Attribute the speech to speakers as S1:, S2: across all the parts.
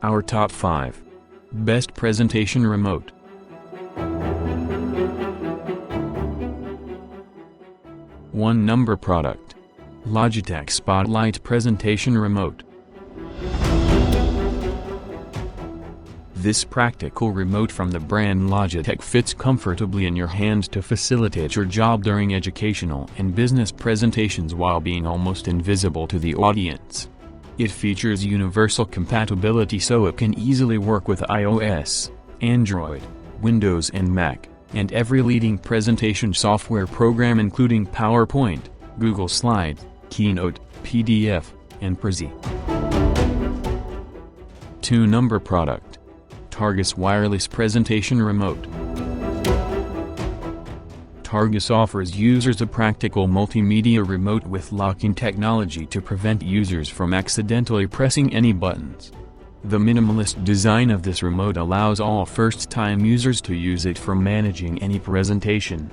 S1: Our top 5. Best Presentation Remote. Number product. Logitech Spotlight Presentation Remote. This practical remote from the brand Logitech fits comfortably in your hand to facilitate your job during educational and business presentations while being almost invisible to the audience. It features universal compatibility so it can easily work with iOS, Android, Windows and Mac, and every leading presentation software program including PowerPoint, Google Slides, Keynote, PDF, and Prezi. Number product. Targus Wireless Presentation Remote. Targus offers users a practical multimedia remote with locking technology to prevent users from accidentally pressing any buttons. The minimalist design of this remote allows all first-time users to use it for managing any presentation.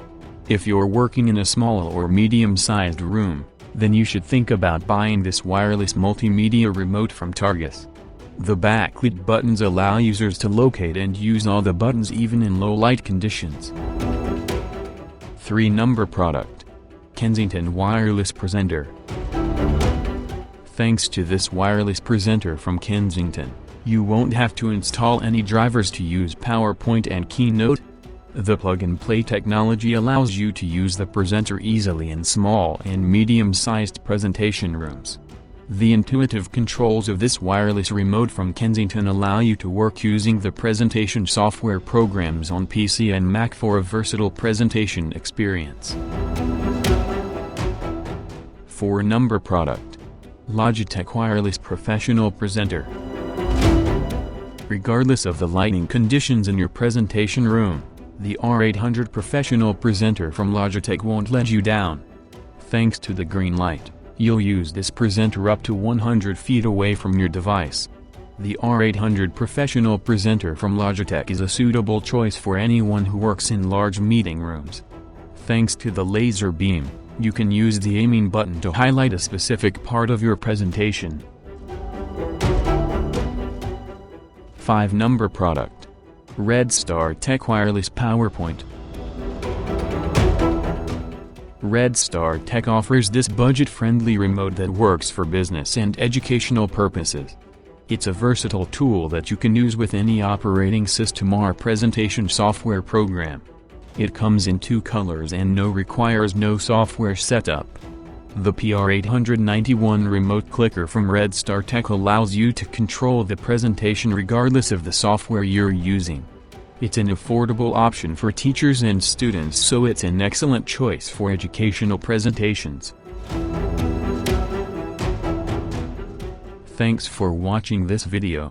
S1: If you're working in a small or medium-sized room, then you should think about buying this wireless multimedia remote from Targus. The backlit buttons allow users to locate and use all the buttons even in low light conditions. Number product. Kensington Wireless Presenter. Thanks to this wireless presenter from Kensington, you won't have to install any drivers to use PowerPoint and Keynote. The plug-and-play technology allows you to use the presenter easily in small and medium-sized presentation rooms. The intuitive controls of this wireless remote from Kensington allow you to work using the presentation software programs on PC and Mac for a versatile presentation experience. Number product. Logitech Wireless Professional Presenter. Regardless of the lighting conditions in your presentation room, the R800 Professional Presenter from Logitech won't let you down. Thanks to the green light, you'll use this presenter up to 100 feet away from your device. The R800 Professional Presenter from Logitech is a suitable choice for anyone who works in large meeting rooms. Thanks to the laser beam, you can use the aiming button to highlight a specific part of your presentation. Number product. Redstar Tech Wireless PowerPoint. Redstar Tech offers this budget-friendly remote that works for business and educational purposes. It's a versatile tool that you can use with any operating system or presentation software program. It comes in 2 colors and requires no software setup. The PR891 remote clicker from Redstar Tech allows you to control the presentation regardless of the software you're using. It's an affordable option for teachers and students, so it's an excellent choice for educational presentations. Thanks for watching this video.